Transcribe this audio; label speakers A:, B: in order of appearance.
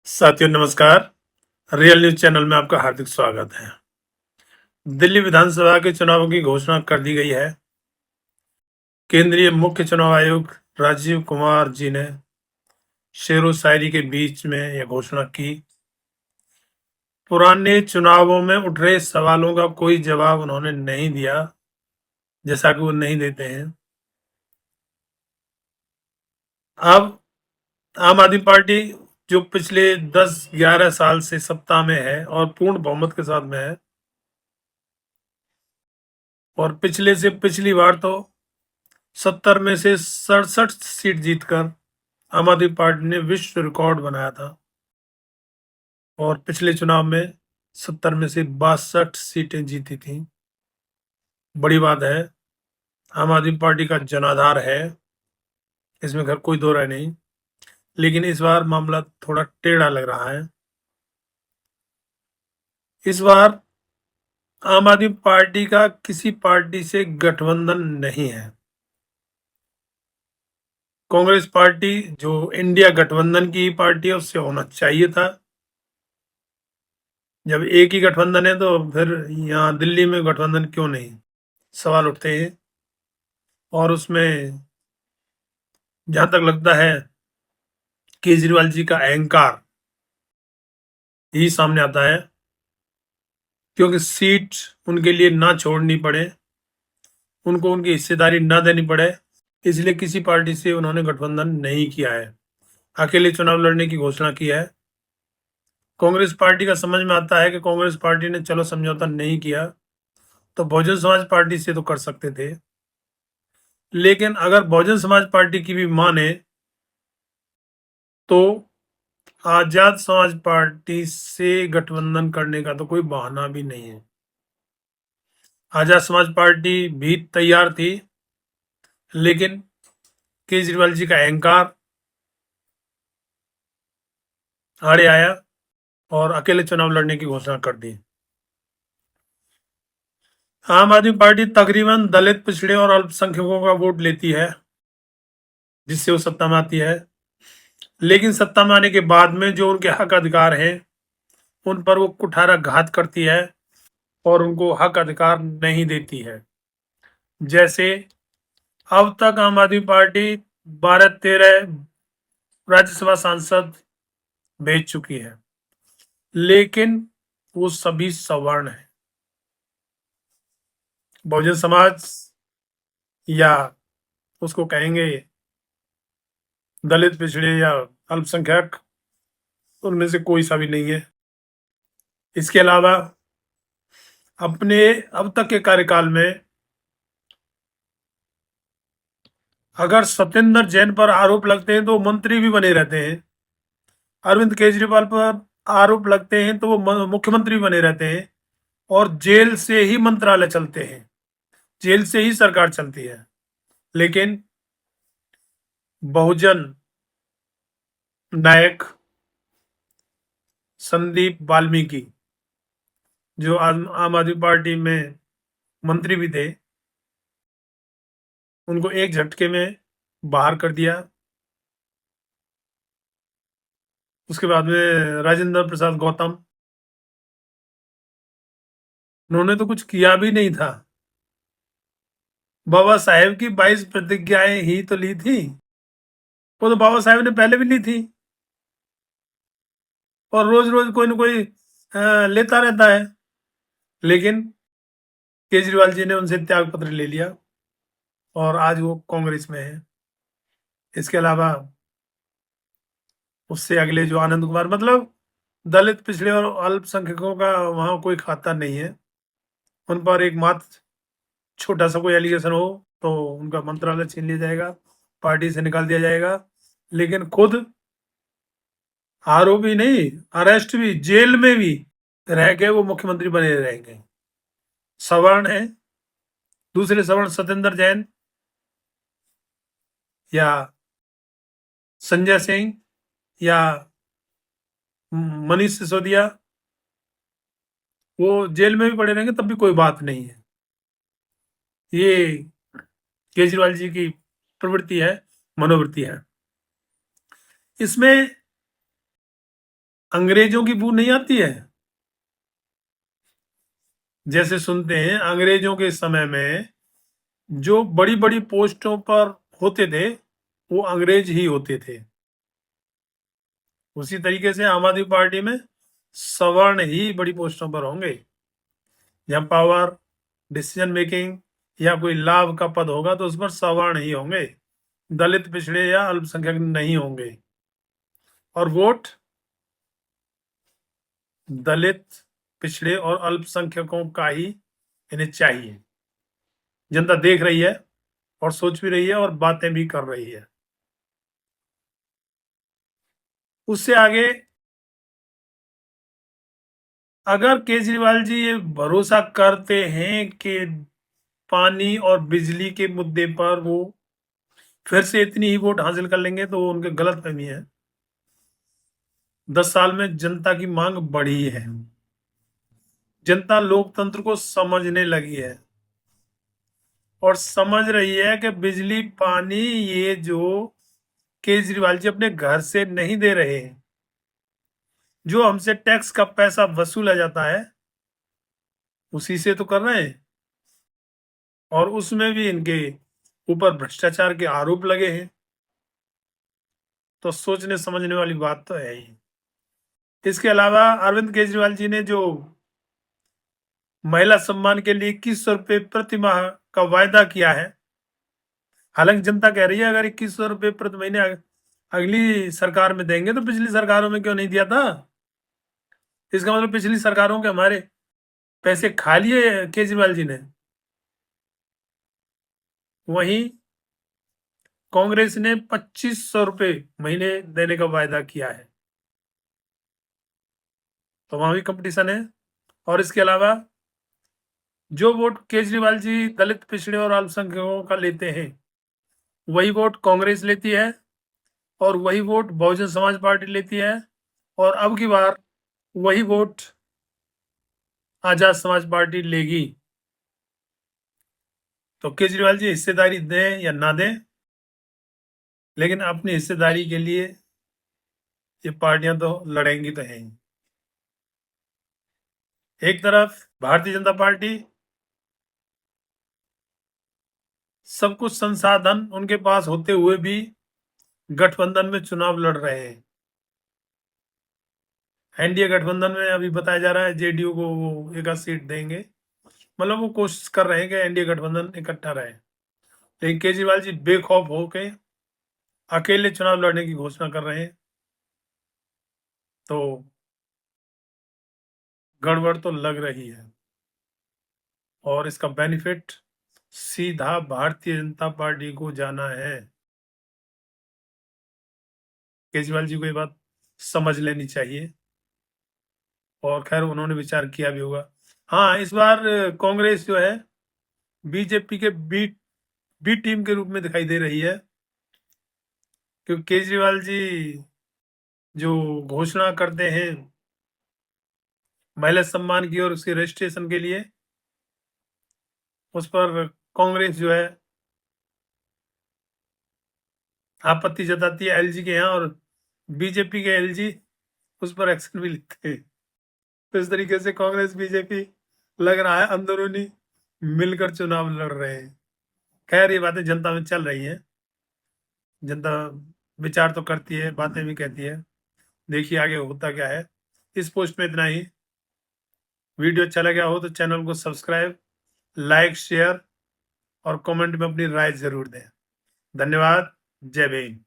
A: साथियों नमस्कार। Real news channel में आपका हार्दिक स्वागत है। दिल्ली विधानसभा के चुनावों की घोषणा कर दी गई है। केंद्रीय मुख्य चुनाव आयुक्त राजीव कुमार जी ने शेरो शायरी के बीच में यह घोषणा की। पुराने चुनावों में उठ रहे सवालों का कोई जवाब उन्होंने नहीं दिया, जैसा कि वो नहीं देते हैं। अब आम आदमी पार्टी, जो पिछले 10-11 साल से सत्ता में है और पूर्ण बहुमत के साथ में है, और पिछले से पिछली बार तो 70 में से 67 सीट जीतकर आम आदमी पार्टी ने विश्व रिकॉर्ड बनाया था। और पिछले चुनाव में 70 में से 62 सीटें जीती थी। बड़ी बात है। आम आदमी पार्टी का जनाधार है, इसमें खैर कोई दो राय नहीं, लेकिन इस बार मामला थोड़ा टेढ़ा लग रहा है। इस बार आम आदमी पार्टी का किसी पार्टी से गठबंधन नहीं है। कांग्रेस पार्टी, जो इंडिया गठबंधन की पार्टी है, उससे होना चाहिए था। जब एक ही गठबंधन है तो फिर यहाँ दिल्ली में गठबंधन क्यों नहीं, सवाल उठते हैं। और उसमें जहां तक लगता है, केजरीवाल जी का अहंकार ही सामने आता है, क्योंकि सीट उनके लिए ना छोड़नी पड़े, उनको उनकी हिस्सेदारी ना देनी पड़े, इसलिए किसी पार्टी से उन्होंने गठबंधन नहीं किया है। अकेले चुनाव लड़ने की घोषणा की है। कांग्रेस पार्टी का समझ में आता है कि कांग्रेस पार्टी ने चलो समझौता नहीं किया तो बहुजन समाज पार्टी से तो कर सकते थे, लेकिन अगर बहुजन समाज पार्टी की भी माने तो आजाद समाज पार्टी से गठबंधन करने का तो कोई बहाना भी नहीं है। आजाद समाज पार्टी भी तैयार थी, लेकिन केजरीवाल जी का अहंकार आड़े आया और अकेले चुनाव लड़ने की घोषणा कर दी। आम आदमी पार्टी तकरीबन दलित, पिछड़े और अल्पसंख्यकों का वोट लेती है, जिससे वो सत्ता में आती है। लेकिन सत्ता में आने के बाद में जो उनके हक अधिकार हैं, उन पर वो कुठारा घात करती है और उनको हक अधिकार नहीं देती है। जैसे अब तक आम आदमी पार्टी 12-13 राज्यसभा सांसद भेज चुकी है, लेकिन वो सभी सवर्ण है। बहुजन समाज, या उसको कहेंगे दलित, पिछड़े या अल्पसंख्यक, उनमें से कोई सा भी नहीं है। इसके अलावा अपने अब तक के कार्यकाल में अगर सत्येंद्र जैन पर आरोप लगते हैं तो वो मंत्री भी बने रहते हैं। अरविंद केजरीवाल पर आरोप लगते हैं तो वो मुख्यमंत्री बने रहते हैं, और जेल से ही मंत्रालय चलते हैं, जेल से ही सरकार चलती है। लेकिन बहुजन नायक संदीप वाल्मीकि, जो आम आदमी पार्टी में मंत्री भी थे, उनको एक झटके में बाहर कर दिया। उसके बाद में राजेंद्र प्रसाद गौतम, उन्होंने तो कुछ किया भी नहीं था। बाबा साहेब की 22 प्रतिज्ञाएं ही तो ली थी, वो तो बाबा साहेब ने पहले भी ली थी, और रोज रोज कोई ना कोई लेता रहता है। लेकिन केजरीवाल जी ने उनसे त्याग पत्र ले लिया और आज वो कांग्रेस में है। इसके अलावा उससे अगले जो आनंद कुमार, मतलब दलित, पिछड़े और अल्पसंख्यकों का वहां कोई खाता नहीं है। उन पर एक मात्र छोटा सा कोई एलिगेशन हो तो उनका मंत्रालय छीन लिया जाएगा, पार्टी से निकाल दिया जाएगा। लेकिन खुद आरोपी नहीं, अरेस्ट भी, जेल में भी रह के वो मुख्यमंत्री बने रहेंगे। सवर्ण है, दूसरे सवर्ण सत्येंद्र जैन या संजय सिंह या मनीष सिसोदिया, वो जेल में भी पड़े रहेंगे तब भी कोई बात नहीं है। ये केजरीवाल जी की प्रवृत्ति है, मनोवृत्ति है। इसमें अंग्रेजों की बू नहीं आती है, जैसे सुनते हैं अंग्रेजों के समय में जो बड़ी बड़ी पोस्टों पर होते थे वो अंग्रेज ही होते थे। उसी तरीके से आम आदमी पार्टी में सवर्ण ही बड़ी पोस्टों पर होंगे, जहाँ पावर, डिसीजन मेकिंग या कोई लाभ का पद होगा तो उस पर सवर्ण ही होंगे, दलित, पिछड़े या अल्पसंख्यक नहीं होंगे। और वोट दलित, पिछड़े और अल्पसंख्यकों का ही इन्हें चाहिए। जनता देख रही है और सोच भी रही है और बातें भी कर रही है। उससे आगे अगर केजरीवाल जी ये भरोसा करते हैं कि पानी और बिजली के मुद्दे पर वो फिर से इतनी ही वोट हासिल कर लेंगे तो वो उनके गलतफहमी है। 10 साल में जनता की मांग बढ़ी है, जनता लोकतंत्र को समझने लगी है और समझ रही है कि बिजली, पानी ये जो केजरीवाल जी अपने घर से नहीं दे रहे हैं, जो हमसे टैक्स का पैसा वसूला जाता है उसी से तो कर रहे हैं, और उसमें भी इनके ऊपर भ्रष्टाचार के आरोप लगे हैं। तो सोचने समझने वाली बात तो है ही। इसके अलावा अरविंद केजरीवाल जी ने जो महिला सम्मान के लिए 2100 रुपये प्रति माह का वायदा किया है, हालांकि जनता कह रही है अगर 2100 रुपये प्रति महीने अगली सरकार में देंगे तो पिछली सरकारों में क्यों नहीं दिया था। इसका मतलब पिछली सरकारों के हमारे पैसे खा लिए केजरीवाल जी ने। वहीं कांग्रेस ने 2500 रुपये महीने देने का वायदा किया है, तो वहां भी कंपटीशन है। और इसके अलावा जो वोट केजरीवाल जी दलित, पिछड़े और अल्पसंख्यकों का लेते हैं वही वोट कांग्रेस लेती है और वही वोट बहुजन समाज पार्टी लेती है और अब की बार वही वोट आजाद समाज पार्टी लेगी। तो केजरीवाल जी हिस्सेदारी दें या ना दें, लेकिन अपनी हिस्सेदारी के लिए ये पार्टियां तो लड़ेंगी तो हैं ही। एक तरफ भारतीय जनता पार्टी सब कुछ संसाधन उनके पास होते हुए भी गठबंधन में चुनाव लड़ रहे हैं। एनडीए गठबंधन में अभी बताया जा रहा है जेडीयू को वो एक सीट देंगे, मतलब वो कोशिश कर रहे हैं कि एनडीए गठबंधन इकट्ठा रहे। लेकिन केजरीवाल जी बेखौफ होके अकेले चुनाव लड़ने की घोषणा कर रहे हैं, तो गड़बड़ तो लग रही है और इसका बेनिफिट सीधा भारतीय जनता पार्टी को जाना है। केजरीवाल जी को ये बात समझ लेनी चाहिए और खैर उन्होंने विचार किया भी होगा। हाँ, इस बार कांग्रेस जो है बीजेपी के बी टीम के रूप में दिखाई दे रही है, क्योंकि केजरीवाल जी जो घोषणा करते हैं महिला सम्मान की और उसके रजिस्ट्रेशन के लिए, उस पर कांग्रेस जो है आपत्ति जताती है एलजी के यहाँ, और बीजेपी के एलजी उस पर एक्शन भी लेते हैं। तो इस तरीके से कांग्रेस बीजेपी लग रहा है अंदरूनी मिलकर चुनाव लड़ रहे हैं। खैर ये बातें जनता में चल रही हैं, जनता विचार तो करती है, बातें भी कहती है। देखिए आगे होता क्या है। इस पोस्ट में इतना ही। वीडियो अच्छा लगा हो तो चैनल को सब्सक्राइब, लाइक, शेयर और कमेंट में अपनी राय जरूर दें। धन्यवाद। जय भीम।